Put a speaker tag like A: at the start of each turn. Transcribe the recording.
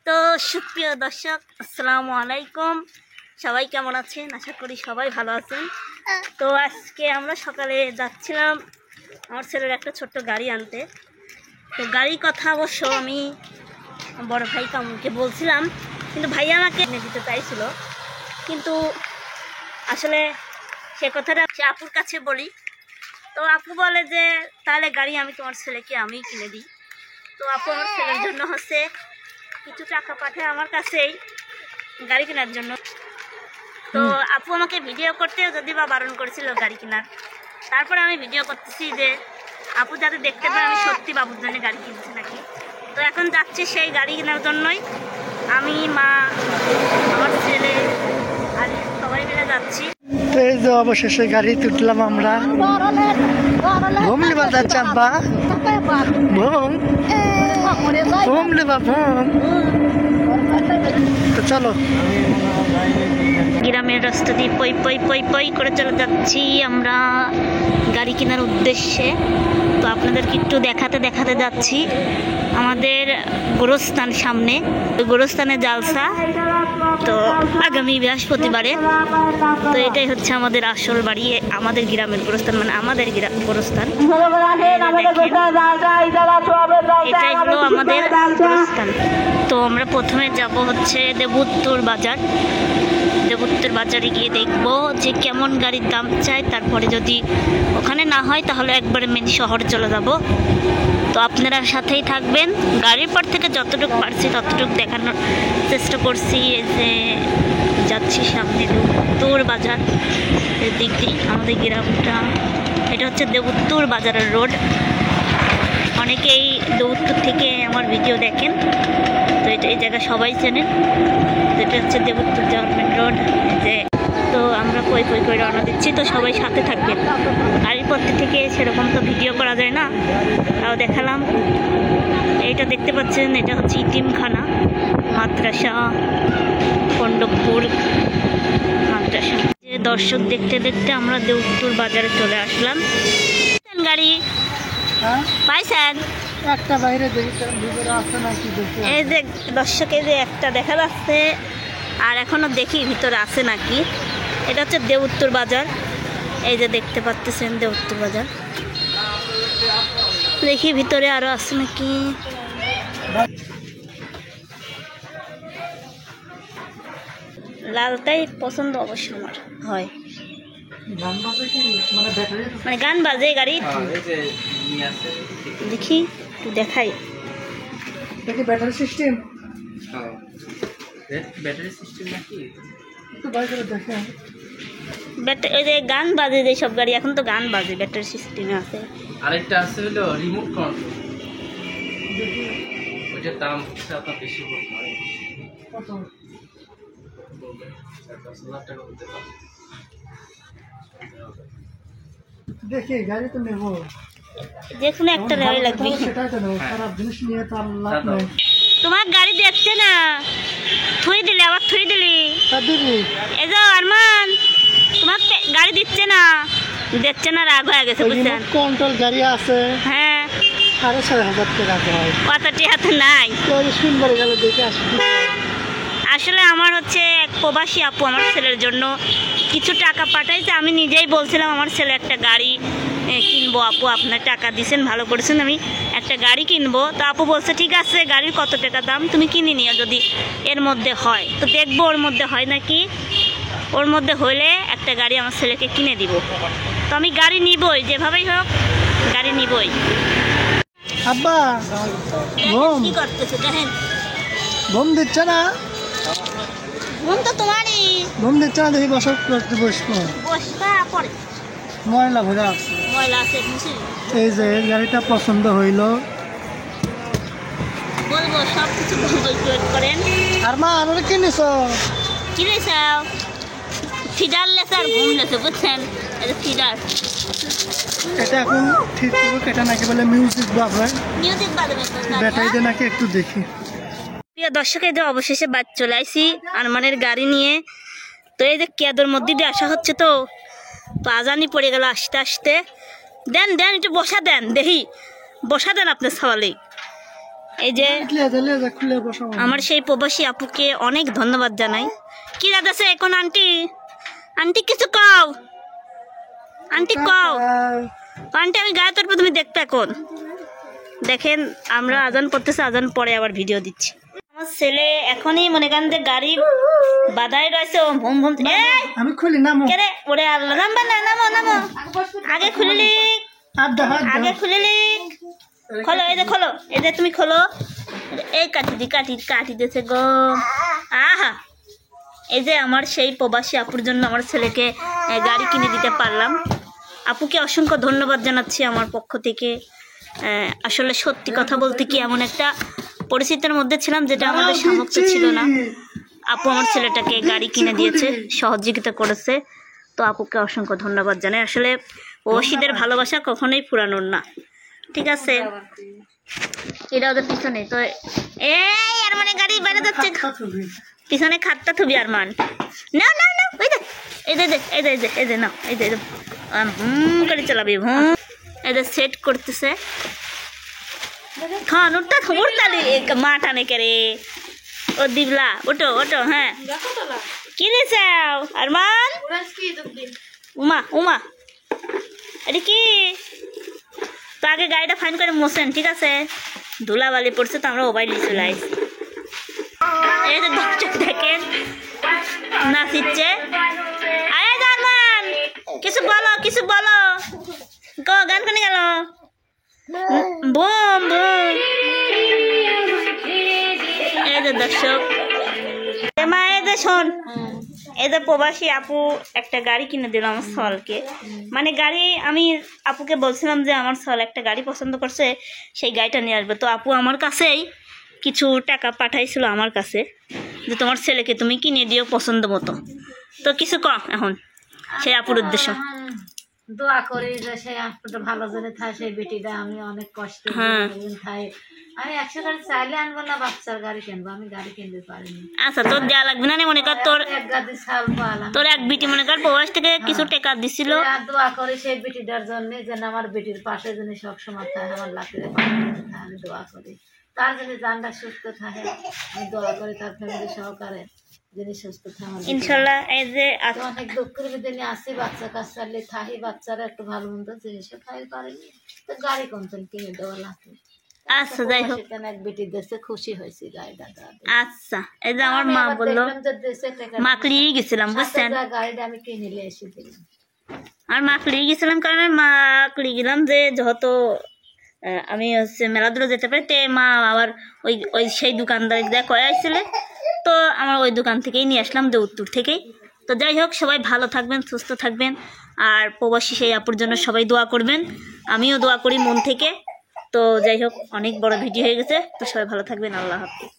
A: তো সুপ্রিয় দর্শক, আসসালামু আলাইকুম। সবাই কেমন আছেন? আশা করি সবাই ভালো আছেন। তো আজকে আমরা সকালে যাচ্ছিলাম আমার ছেলের একটা ছোট্ট গাড়ি আনতে। তো গাড়ির কথা অবশ্য আমি বড় ভাই কামুকে বলছিলাম, কিন্তু ভাইয়া আমাকে এনে দিতে চাইছিল, কিন্তু আসলে সে কথাটা আপুর কাছে বলি। তো আপু বলে যে তাহলে গাড়ি আমি তোমার ছেলেকে আমি কিনে দিই। তো আপু আমার ছেলের জন্য কিছু টাকা পাঠায় আমার কাছেই গাড়ি কেনার জন্য। তো আপু আমাকে ভিডিও করতে যদি বা বারণ করেছিল গাড়ি কেনার, তারপরে আমি ভিডিও করতেছি যে আপু যাতে দেখতে পায় আমি সত্যি বাবুর জন্য গাড়ি কিনছি নাকি। তো এখন যাচ্ছি সেই গাড়ি কেনার জন্যই, আমি, মা, আমার ছেলে আর সবাই মিলে যাচ্ছি।
B: তো এই যে অবশেষে গাড়ি তুললাম আমরা। ঘুম নেবা যাচ্ছে আব্বা, ঘুম নেবা ঘুম। তো চলো,
A: গ্রামের রাস্তা দিয়ে পই পই পই পই করে চলে যাচ্ছি আমরা গাড়ি কেনার উদ্দেশ্যে। তো আপনাদেরকে একটু দেখাতে যাচ্ছি আমাদের গোরস্থান সামনে। গোরস্থানে জালসা তো আগামী বৃহস্পতিবারে। তো এটাই হচ্ছে আমাদের আসল বাড়ি, আমাদের গ্রামের গোরস্থান, মানে আমাদের গোরস্থান। এটাই হলো আমাদের গোরস্থান। তো আমরা প্রথমে যাব হচ্ছে দেবুত্তর বাজার। দেবুত্তর বাজারে গিয়ে দেখবো যে কেমন গাড়ির দাম চাই, তারপরে যদি ওখানে না হয় তাহলে একবারে মেন শহরে চলে যাব। তো আপনারা সাথেই থাকবেন। গাড়ির পর থেকে যতটুকু পারছি ততটুকু দেখানোর চেষ্টা করছি। এই যে যাচ্ছি সামনে দেবুত্তর বাজার, এই দিক দিয়ে আমাদের গ্রামটা। এটা হচ্ছে দেবুত্তর বাজারের রোড। অনেকেই দেবুত্তর থেকে আমার ভিডিও দেখেন, তো এটা এই জায়গা সবাই চেনেন। যেটা হচ্ছে দেবুত্তর গভর্নমেন্ট রোড। যে তো আমরা কই করে রওনা দিচ্ছি, তো সবাই সাথে থাকবেন। গাড়ির পথে থেকে সেরকম তো ভিডিও করা যায় না, তাও দেখালাম। এইটা দেখতে পাচ্ছেন, এটা হচ্ছে ইতিমখানা মাদ্রাসা, পণ্ডবপুর মাদ্রাসা। যে দর্শক দেখতে দেখতে আমরা দেবুত্তর বাজারে চলে আসলাম। গাড়ি পাইছেন?
B: একটা বাইরে দেখি আছে নাকি দেখি।
A: এই যে দর্শকে যে একটা দেখা যাচ্ছে, আর এখনো দেখি ভিতরে আছে নাকি। এটা হচ্ছে দেবুত্তর বাজার। এই যে দেখতে পাচ্ছেন দেবুত্তর বাজার। দেখি ভিতরে আরো আছে নাকি। লালটাই পছন্দ অবশ্য আমার হয়, মানে গান বাজে গাড়ি। দেখি একটু দেখাই।
B: ব্যাটারি সিস্টেম,
C: ব্যাটারি সিস্টেম নাকি?
A: ওই যে গান বাজে যে সব গাড়ি, এখন তো গান বাজে, ব্যাটারি সিস্টেমে আছে।
C: আরেকটা আছে হলো রিমোট কন্ট্রোল। ওইটার দাম হচ্ছে আপনার বেশি পড়বে।
B: কত?
C: 4-5 টাকা হতে পারে।
B: দেখি গাড়ি তো নেবো,
A: যে কোনো একটা নেওয়াই লাগবে।
B: সেটাই তো নেবো, খারাপ জিনিস নিয়ে তো আর লাভ নেই।
A: তোমার গাড়ি দেখছে না, থুই দিলে আবার থুই দিলি।
B: দিদি
A: এই যে আরমান, তোমার গাড়ি দিচ্ছে না, দেখছে না, রাগ হয়ে গেছে বুঝছেন।
B: কন্ট্রোল গাড়ি আছে,
A: হ্যাঁ
B: 6,500 টাকা হয়।
A: কথাটি হাতে নাই।
B: সুন্দর গেলে দেখে আসি।
A: আসলে আমার হচ্ছে এক প্রবাসী আপু আমার ছেলের জন্য কিছু টাকা পাঠাইছে। আমি নিজেই বলছিলাম আমার ছেলে একটা গাড়ি কিনবো, আপু আপনার টাকা দিয়েছেন, ভালো করেছেন, আমি একটা গাড়ি কিনবো। তো আপু বলছে ঠিক আছে, গাড়ির কত টাকা দাম তুমি কিনে নিও, যদি এর মধ্যে হয় তো দেখবো ওর মধ্যে হয় নাকি। ওর মধ্যে হলে একটা গাড়ি আমার ছেলেকে কিনে দিব। তো আমি গাড়ি নিবই, যেভাবেই হোক গাড়ি নিবই।
B: আব্বা ঘুম
A: কি করতেছে দেখেন,
B: ঘুম দিচ্ছে না?
A: ঘুম তো তোমারই।
B: ঘুম দিচ্ছে না, দেখি বসো, করতে বসবো।
A: বসবা পরে,
B: ময়লা ভরে আছে।
A: ময়লা আছে মুছে
B: এই যে গাড়িটা পছন্দ হইল,
A: বলবো সব কিছু বলবো, একটু ওয়েট করেন।
B: আর মা আর কি নিছ?
A: কি রেছে ফিডার লেছে আর ঘুম লেছে বুঝছেন, এটা ফিডার।
B: এটা এখন ঠিক করবো, এটা নাকি বলে মিউজিক বাজে,
A: মিউজিক বাজবে
B: ব্যাটারিতে নাকি একটু দেখি।
A: প্রিয় দর্শক, এই যে অবশেষে বাদ চলে আইসি আরমানের গাড়ি নিয়ে। তো এই যে কেদর মধ্যে দিয়ে আসা হচ্ছে, তো আজানি পড়ে গেল আসতে আসতে। দেন একটু বসা দেন, দেখি বসা দেন আপনার সওয়ালে। এই যে
B: লে যা খুলে বসো
A: আমার সেই প্রবাসী আপুকে অনেক ধন্যবাদ জানাই। কি রাধাছে এখন আন্টি? আন্টি কিছু কও, আন্টি কও। আন্টি আমি গায়ে তোর তুমি দেখবে এখন। দেখেন আমরা আজান পড়তেছে, আজান পরে আবার ভিডিও দিচ্ছি। আমার ছেলে এখনই মনে করেন যে গাড়ি বাধাই রয়েছে, ও ভুম ভুম। এই
B: আমি খুলি নামো
A: কে রে? ওরে আল্লাহ, নামবা না, নামো নামো। আগে খুলিলি, আগে খুলিলি। খোলো, এই যে খোলো, এই যে তুমি খোলো। এই কাটি দিয়েছে গো। আহা, এই যে আমার সেই প্রবাসী আপুর জন্য আমার ছেলেকে গাড়ি কিনে দিতে পারলাম। আপুকে অসংখ্য ধন্যবাদ জানাচ্ছি আমার পক্ষ থেকে। আসলে সত্যি কথা বলতে কি এমন একটা পরিস্থিতির মধ্যে ছিলাম যেটা আমাদের সামর্থ্য ছিল না। আপু আমার ছেলেটাকে গাড়ি কিনে দিয়েছে, সহযোগিতা করেছে। তো আপুকে অসংখ্য ধন্যবাদ জানাই। আসলে প্রবাসীদের ভালোবাসা কখনোই ফুরানোর না, ঠিক আছে। এটা ওদের পিছনে তো এই আর মানে গাড়ি বেড়ে যাচ্ছে, পিছনে খাটটা থুবি আর মান না না না। এই যে এই যে এই যে এই যে না, এই যে গাড়ি চালাবি এই যে সেট করতেছে। খান উঠটা উঠতালি মা টানে কেরে ও দিবলা, ওটো ওটো। হ্যাঁ কি দিছাও আর মান? উমা উমা, এটা কি? তো আগে গাড়িটা ফাইন করে মোছেন, ঠিক আছে। ধুলাবালি পড়ছে তো আমরা মোবাইল নিয়ে চলে আসছি। এই যে দর্শক দেখেন নাচিচ্ছে। আরে জার্মান কিছু বলো, কিছু বলো গো। গান কোনে গেল? Boom boom. এই যে দর্শক মা, এই যে শোন, এই যে প্রবাসী আপু একটা গাড়ি কিনে দিল আমার সলকে। মানে গাড়ি আমি আপুকে বলছিলাম যে আমার সল একটা গাড়ি পছন্দ করছে, সেই গাড়িটা নিয়ে আসবে। তো আপু আমার কাছেই কিছু টাকা পাঠাইছিল আমার কাছে যে তোমার ছেলেকে তুমি কিনে দিও পছন্দ মতো। তো কিছু কম এখন সেই আপুর উদ্দেশ্য।
D: দোয়া করি যে সেই আপুটা ভালো জনে থাকে, সেই বেটিটা আমি অনেক কষ্ট খাই। আমি 100 গাড়ি চাইলে আনবো না, বাচ্চার গাড়ি কিনবো, আমি গাড়ি কিনতে পারিনি।
A: আচ্ছা তোর দেওয়া লাগবে না, মনে কর তোর
D: এক গাদি চাল পালাম,
A: তোর এক বিটি মনে কর প্রবাস থেকে কিছু টাকা দিছিল।
D: দোয়া করি সেই বেটিটার জন্য যেন আমার বেটির পাশে যেন সবসময় থাকে, আমার লাঠিতে আমি দোয়া করি তার জন্য জানটা সুস্থ থাকে। আমি দোয়া করি তার ফ্যামিলি সহকারে যিনি সুস্থ থাকে।
A: ইনশাল্লাহ এই যে
D: অনেক দুঃখের ভিতরে আসি, বাচ্চা কাজ চাইলে থাকি, বাচ্চারা একটু ভালো মন্দ জিনিসও খাই পারেনি, তো গাড়ি কোনদিন কিনে দেওয়া লাগে।
A: আচ্ছা যাই হোক,
D: এক বেটি দেশে খুশি হয়েছি গাড়িটা।
A: আচ্ছা এই যে আমার মা বললো মাকড়িয়ে গেছিলাম বুঝছেন,
D: গাড়িটা আমি কিনে নিয়ে এসে দিলাম।
A: আর মাকড়িয়ে গেছিলাম কারণ মাকড়ি গেলাম যে যেহেতু আমি হচ্ছে মেলা দূরে যেতে পারি, তে মা আবার ওই ওই সেই দোকানদার যা কয়ে আসছিলে, তো আমার ওই দোকান থেকেই নিয়ে আসলাম, দেউত্তর থেকেই। তো যাই হোক, সবাই ভালো থাকবেন, সুস্থ থাকবেন, আর প্রবাসী সেই আপুর জন্য সবাই দোয়া করবেন, আমিও দোয়া করি মন থেকে। তো যাই হোক, অনেক বড় ভিডিও হয়ে গেছে, তো সবাই ভালো থাকবেন। আল্লাহ হাফেজ।